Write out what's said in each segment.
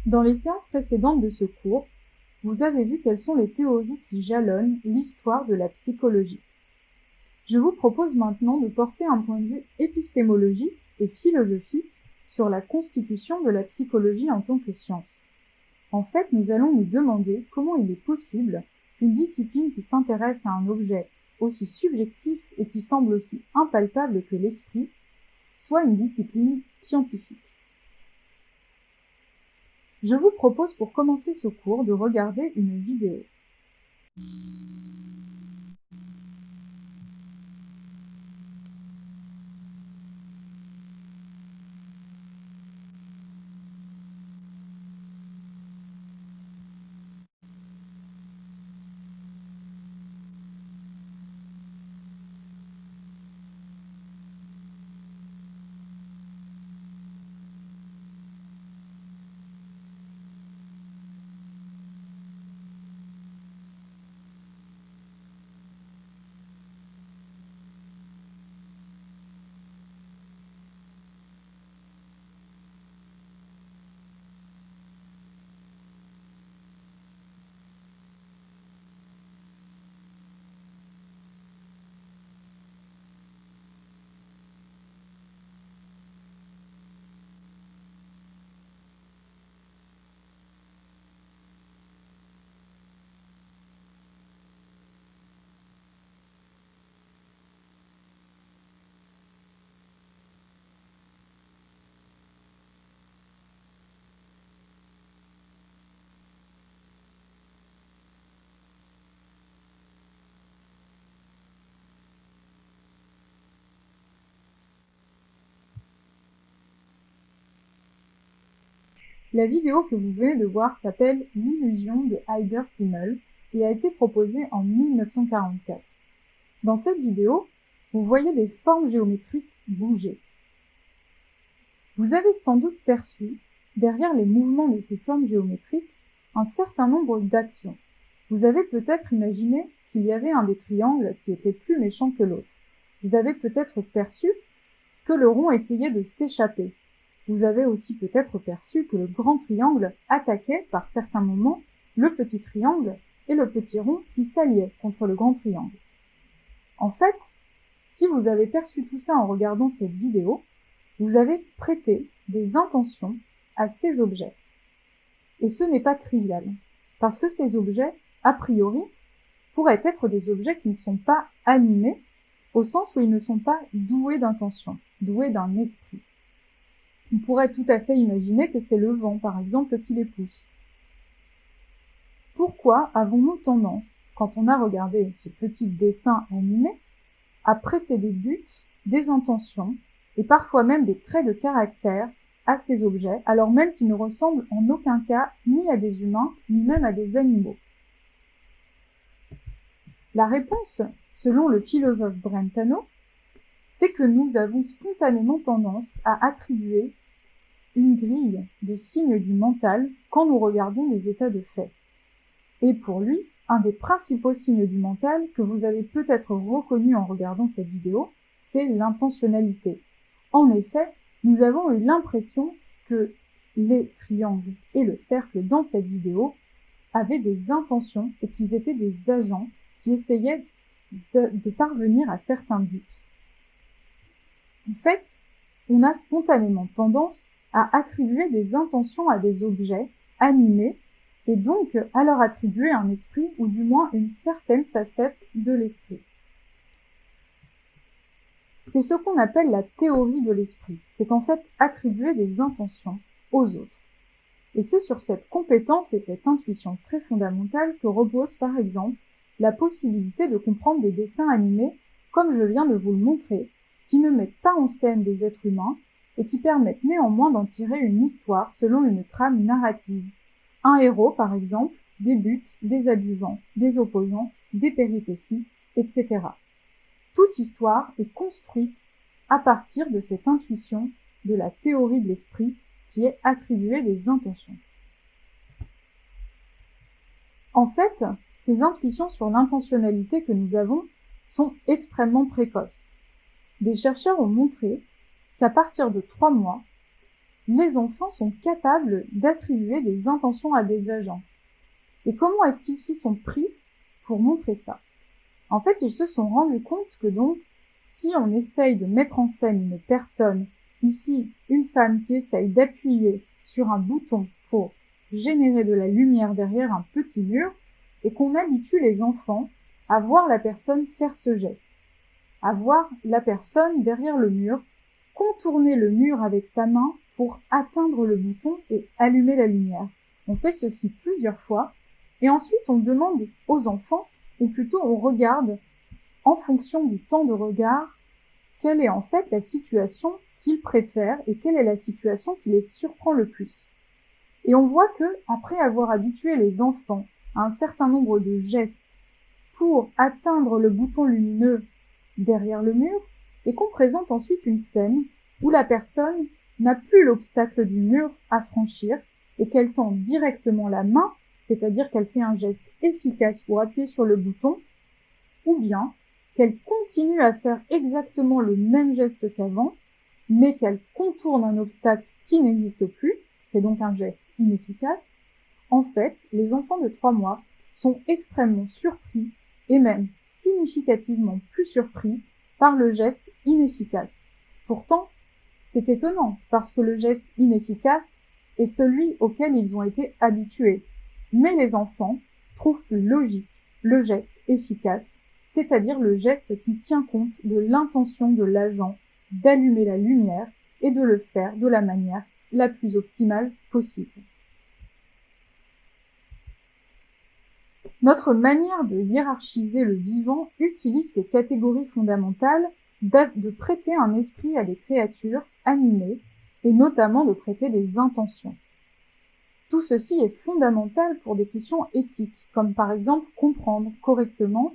Dans les séances précédentes de ce cours, vous avez vu quelles sont les théories qui jalonnent l'histoire de la psychologie. Je vous propose maintenant de porter un point de vue épistémologique et philosophique sur la constitution de la psychologie en tant que science. En fait, nous allons nous demander comment il est possible qu'une discipline qui s'intéresse à un objet aussi subjectif et qui semble aussi impalpable que l'esprit soit une discipline scientifique. Je vous propose pour commencer ce cours de regarder une vidéo. La vidéo que vous venez de voir s'appelle « L'illusion de Haider-Simmel » et a été proposée en 1944. Dans cette vidéo, vous voyez des formes géométriques bouger. Vous avez sans doute perçu, derrière les mouvements de ces formes géométriques, un certain nombre d'actions. Vous avez peut-être imaginé qu'il y avait un des triangles qui était plus méchant que l'autre. Vous avez peut-être perçu que le rond essayait de s'échapper. Vous avez aussi peut-être perçu que le grand triangle attaquait par certains moments le petit triangle et le petit rond qui s'alliaient contre le grand triangle. En fait, si vous avez perçu tout ça en regardant cette vidéo, vous avez prêté des intentions à ces objets. Et ce n'est pas trivial, parce que ces objets, a priori, pourraient être des objets qui ne sont pas animés, au sens où ils ne sont pas doués d'intention, doués d'un esprit. On pourrait tout à fait imaginer que c'est le vent, par exemple, qui les pousse. Pourquoi avons-nous tendance, quand on a regardé ce petit dessin animé, à prêter des buts, des intentions, et parfois même des traits de caractère à ces objets, alors même qu'ils ne ressemblent en aucun cas ni à des humains, ni même à des animaux? La réponse, selon le philosophe Brentano, c'est que nous avons spontanément tendance à attribuer une grille de signes du mental quand nous regardons des états de fait. Et pour lui, un des principaux signes du mental que vous avez peut-être reconnu en regardant cette vidéo, c'est l'intentionnalité. En effet, nous avons eu l'impression que les triangles et le cercle dans cette vidéo avaient des intentions et qu'ils étaient des agents qui essayaient de parvenir à certains buts. En fait, on a spontanément tendance à attribuer des intentions à des objets animés et donc à leur attribuer un esprit ou du moins une certaine facette de l'esprit. C'est ce qu'on appelle la théorie de l'esprit. C'est en fait attribuer des intentions aux autres. Et c'est sur cette compétence et cette intuition très fondamentale que repose par exemple la possibilité de comprendre des dessins animés, comme je viens de vous le montrer, qui ne mettent pas en scène des êtres humains et qui permettent néanmoins d'en tirer une histoire selon une trame narrative. Un héros, par exemple, des buts, des adjuvants, des opposants, des péripéties, etc. Toute histoire est construite à partir de cette intuition de la théorie de l'esprit qui est attribuée des intentions. En fait, ces intuitions sur l'intentionnalité que nous avons sont extrêmement précoces. Des chercheurs ont montré qu'à partir de 3 mois, les enfants sont capables d'attribuer des intentions à des agents. Et comment est-ce qu'ils s'y sont pris pour montrer ça? En fait, ils se sont rendus compte que donc, si on essaye de mettre en scène une personne, ici une femme qui essaye d'appuyer sur un bouton pour générer de la lumière derrière un petit mur, et qu'on habitue les enfants à voir la personne faire ce geste, à voir la personne derrière le mur, contourner le mur avec sa main pour atteindre le bouton et allumer la lumière. On fait ceci plusieurs fois, et ensuite on demande aux enfants, ou plutôt on regarde, en fonction du temps de regard, quelle est en fait la situation qu'ils préfèrent et quelle est la situation qui les surprend le plus. Et on voit que, après avoir habitué les enfants à un certain nombre de gestes pour atteindre le bouton lumineux derrière le mur, et qu'on présente ensuite une scène où la personne n'a plus l'obstacle du mur à franchir et qu'elle tend directement la main, c'est-à-dire qu'elle fait un geste efficace pour appuyer sur le bouton, ou bien qu'elle continue à faire exactement le même geste qu'avant, mais qu'elle contourne un obstacle qui n'existe plus, c'est donc un geste inefficace. En fait, les enfants de 3 mois sont extrêmement surpris, et même significativement plus surpris, par le geste inefficace. Pourtant, c'est étonnant, parce que le geste inefficace est celui auquel ils ont été habitués. Mais les enfants trouvent plus logique le geste efficace, c'est-à-dire le geste qui tient compte de l'intention de l'agent d'allumer la lumière et de le faire de la manière la plus optimale possible. Notre manière de hiérarchiser le vivant utilise ces catégories fondamentales de prêter un esprit à des créatures animées et notamment de prêter des intentions. Tout ceci est fondamental pour des questions éthiques, comme par exemple comprendre correctement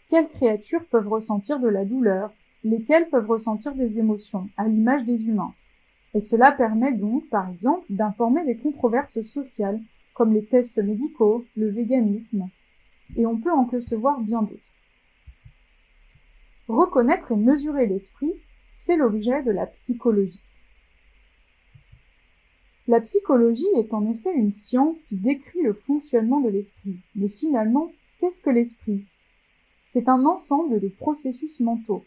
quelles créatures peuvent ressentir de la douleur, lesquelles peuvent ressentir des émotions, à l'image des humains. Et cela permet donc, par exemple, d'informer des controverses sociales, comme les tests médicaux, le véganisme, et on peut en concevoir bien d'autres. Reconnaître et mesurer l'esprit, c'est l'objet de la psychologie. La psychologie est en effet une science qui décrit le fonctionnement de l'esprit. Mais finalement, qu'est-ce que l'esprit? C'est un ensemble de processus mentaux.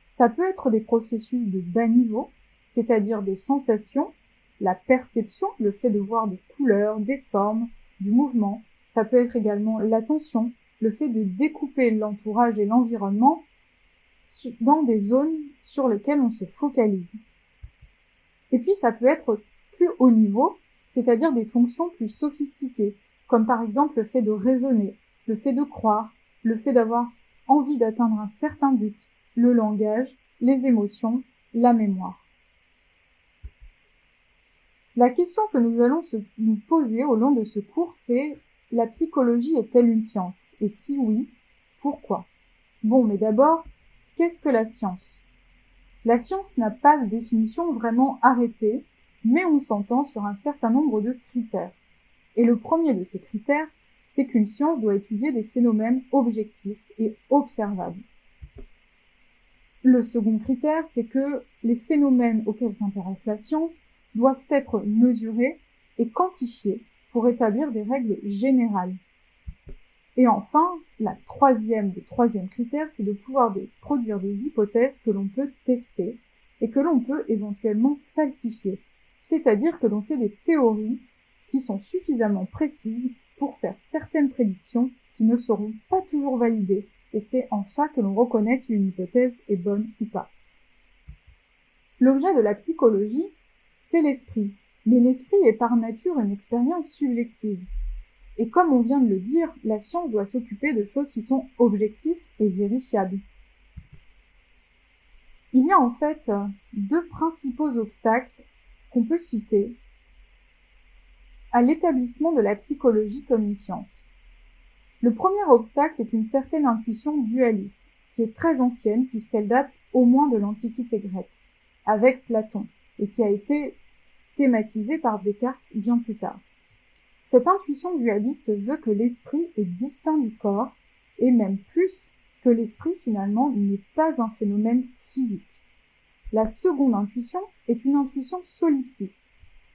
Ça peut être des processus de bas niveau, c'est-à-dire des sensations, la perception, le fait de voir des couleurs, des formes, du mouvement. Ça peut être également l'attention, le fait de découper l'entourage et l'environnement dans des zones sur lesquelles on se focalise. Et puis ça peut être plus haut niveau, c'est-à-dire des fonctions plus sophistiquées, comme par exemple le fait de raisonner, le fait de croire, le fait d'avoir envie d'atteindre un certain but, le langage, les émotions, la mémoire. La question que nous allons nous poser au long de ce cours, c'est: la psychologie est-elle une science? Et si oui, pourquoi? Bon, mais d'abord, qu'est-ce que la science? La science n'a pas de définition vraiment arrêtée, mais on s'entend sur un certain nombre de critères. Et le premier de ces critères, c'est qu'une science doit étudier des phénomènes objectifs et observables. Le second critère, c'est que les phénomènes auxquels s'intéresse la science doivent être mesurés et quantifiés pour établir des règles générales. Et enfin, le troisième critère, c'est de pouvoir produire des hypothèses que l'on peut tester et que l'on peut éventuellement falsifier. C'est-à-dire que l'on fait des théories qui sont suffisamment précises pour faire certaines prédictions qui ne seront pas toujours validées. Et c'est en ça que l'on reconnaît si une hypothèse est bonne ou pas. L'objet de la psychologie, c'est l'esprit. Mais l'esprit est par nature une expérience subjective. Et comme on vient de le dire, la science doit s'occuper de choses qui sont objectives et vérifiables. Il y a en fait deux principaux obstacles qu'on peut citer à l'établissement de la psychologie comme une science. Le premier obstacle est une certaine intuition dualiste, qui est très ancienne puisqu'elle date au moins de l'Antiquité grecque, avec Platon, et qui a été thématisée par Descartes bien plus tard. Cette intuition dualiste veut que l'esprit est distinct du corps, et même plus, que l'esprit finalement n'est pas un phénomène physique. La seconde intuition est une intuition solipsiste,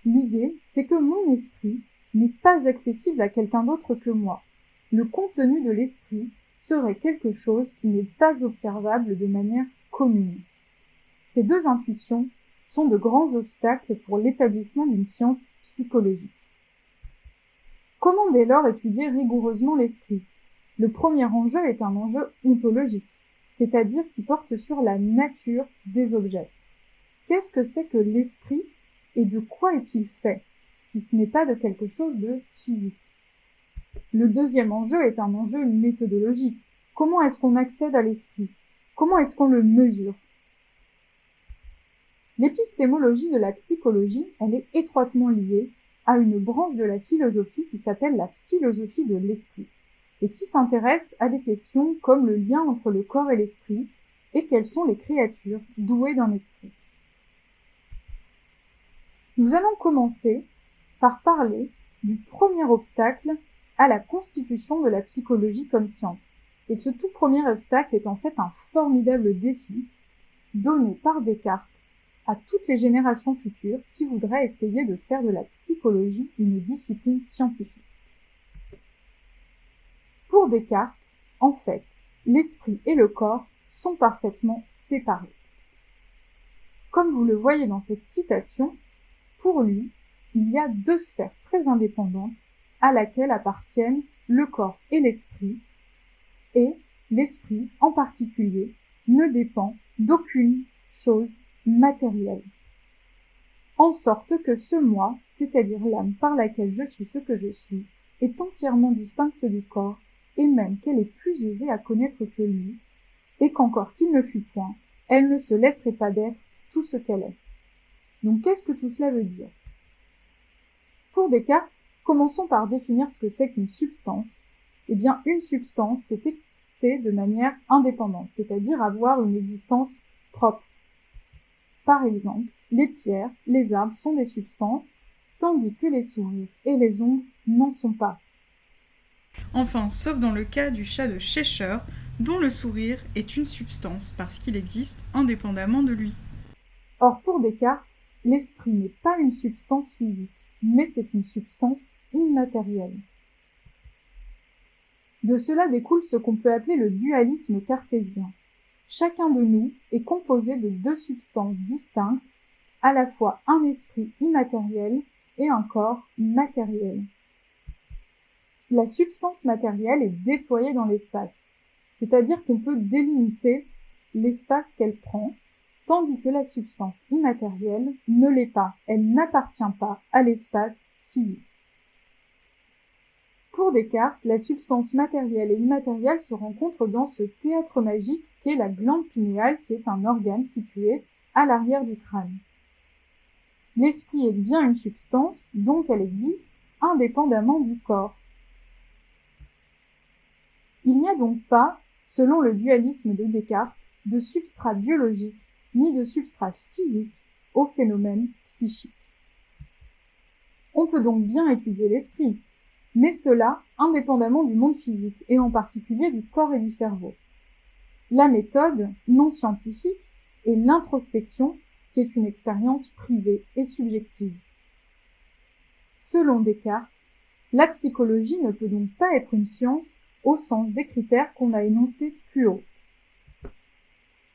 L'idée, c'est que mon esprit n'est pas accessible à quelqu'un d'autre que moi. Le contenu de l'esprit serait quelque chose qui n'est pas observable de manière commune. Ces deux intuitions sont de grands obstacles pour l'établissement d'une science psychologique. Comment dès lors étudier rigoureusement l'esprit ? Le premier enjeu est un enjeu ontologique, c'est-à-dire qui porte sur la nature des objets. Qu'est-ce que c'est que l'esprit et de quoi est-il fait, si ce n'est pas de quelque chose de physique ? Le deuxième enjeu est un enjeu méthodologique. Comment est-ce qu'on accède à l'esprit ? Comment est-ce qu'on le mesure ? L'épistémologie de la psychologie, elle est étroitement liée à une branche de la philosophie qui s'appelle la philosophie de l'esprit, et qui s'intéresse à des questions comme le lien entre le corps et l'esprit, et quelles sont les créatures douées d'un esprit. Nous allons commencer par parler du premier obstacle à la constitution de la psychologie comme science. Et ce tout premier obstacle est en fait un formidable défi donné par Descartes à toutes les générations futures qui voudraient essayer de faire de la psychologie une discipline scientifique. Pour Descartes, en fait, l'esprit et le corps sont parfaitement séparés. Comme vous le voyez dans cette citation, pour lui, il y a deux sphères très indépendantes à laquelle appartiennent le corps et l'esprit en particulier ne dépend d'aucune chose matérielle. En sorte que ce moi, c'est-à-dire l'âme par laquelle je suis ce que je suis, est entièrement distincte du corps, et même qu'elle est plus aisée à connaître que lui, et qu'encore qu'il ne fût point, elle ne se laisserait pas d'être tout ce qu'elle est. Donc qu'est-ce que tout cela veut dire ? Pour Descartes, commençons par définir ce que c'est qu'une substance. Eh bien, une substance, c'est exister de manière indépendante, c'est-à-dire avoir une existence propre. Par exemple, les pierres, les arbres sont des substances, tandis que les sourires et les ongles n'en sont pas. Enfin, sauf dans le cas du chat de Cheshire, dont le sourire est une substance parce qu'il existe indépendamment de lui. Or, pour Descartes, l'esprit n'est pas une substance physique, mais c'est une substance immatérielle. De cela découle ce qu'on peut appeler le dualisme cartésien. Chacun de nous est composé de deux substances distinctes, à la fois un esprit immatériel et un corps matériel. La substance matérielle est déployée dans l'espace, c'est-à-dire qu'on peut délimiter l'espace qu'elle prend, tandis que la substance immatérielle ne l'est pas, elle n'appartient pas à l'espace physique. Pour Descartes, la substance matérielle et immatérielle se rencontrent dans ce théâtre magique qu'est la glande pinéale, qui est un organe situé à l'arrière du crâne. L'esprit est bien une substance, donc elle existe indépendamment du corps. Il n'y a donc pas, selon le dualisme de Descartes, de substrat biologique ni de substrat physique au phénomène psychique. On peut donc bien étudier l'esprit, mais cela indépendamment du monde physique, et en particulier du corps et du cerveau. La méthode non scientifique est l'introspection, qui est une expérience privée et subjective. Selon Descartes, la psychologie ne peut donc pas être une science au sens des critères qu'on a énoncés plus haut.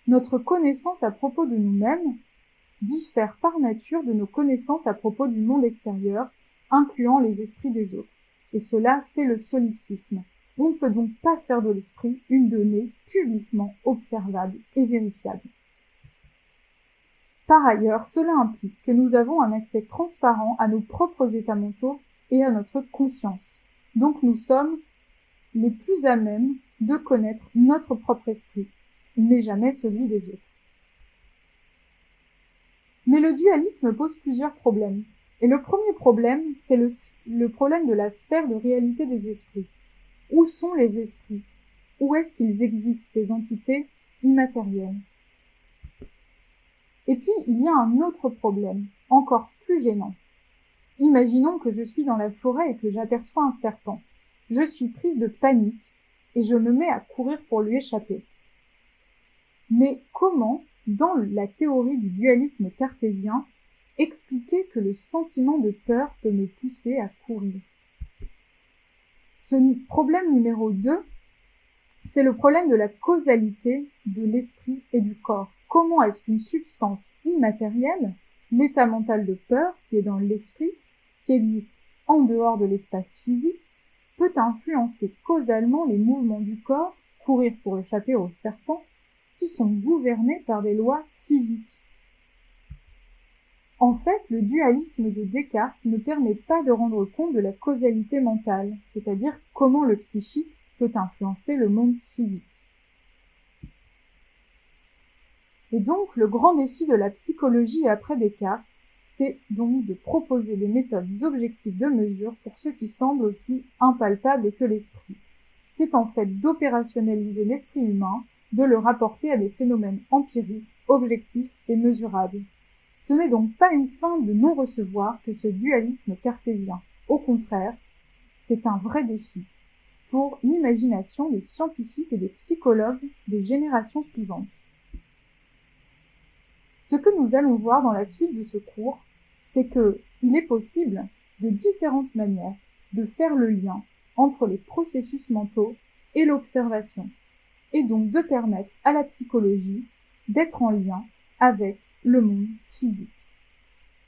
Notre connaissance à propos de nous-mêmes diffère par nature de nos connaissances à propos du monde extérieur, incluant les esprits des autres. Et cela, c'est le solipsisme. On ne peut donc pas faire de l'esprit une donnée publiquement observable et vérifiable. Par ailleurs, cela implique que nous avons un accès transparent à nos propres états mentaux et à notre conscience. Donc nous sommes les plus à même de connaître notre propre esprit, mais jamais celui des autres. Mais le dualisme pose plusieurs problèmes. Et le premier problème, c'est le problème de la sphère de réalité des esprits. Où sont les esprits ? Où est-ce qu'ils existent, ces entités immatérielles ? Et puis, il y a un autre problème, encore plus gênant. Imaginons que je suis dans la forêt et que j'aperçois un serpent. Je suis prise de panique et je me mets à courir pour lui échapper. Mais comment, dans la théorie du dualisme cartésien, expliquer que le sentiment de peur peut me pousser à courir. Ce problème numéro 2, c'est le problème de la causalité de l'esprit et du corps. Comment est-ce qu'une substance immatérielle, l'état mental de peur qui est dans l'esprit, qui existe en dehors de l'espace physique, peut influencer causalement les mouvements du corps, courir pour échapper aux serpents, qui sont gouvernés par des lois physiques. En fait, le dualisme de Descartes ne permet pas de rendre compte de la causalité mentale, c'est-à-dire comment le psychique peut influencer le monde physique. Et donc, le grand défi de la psychologie après Descartes, c'est donc de proposer des méthodes objectives de mesure pour ce qui semble aussi impalpable que l'esprit. C'est en fait d'opérationnaliser l'esprit humain, de le rapporter à des phénomènes empiriques, objectifs et mesurables. Ce n'est donc pas une fin de non-recevoir que ce dualisme cartésien. Au contraire, c'est un vrai défi pour l'imagination des scientifiques et des psychologues des générations suivantes. Ce que nous allons voir dans la suite de ce cours, c'est qu'il est possible, de différentes manières, de faire le lien entre les processus mentaux et l'observation, et donc de permettre à la psychologie d'être en lien avec le monde physique.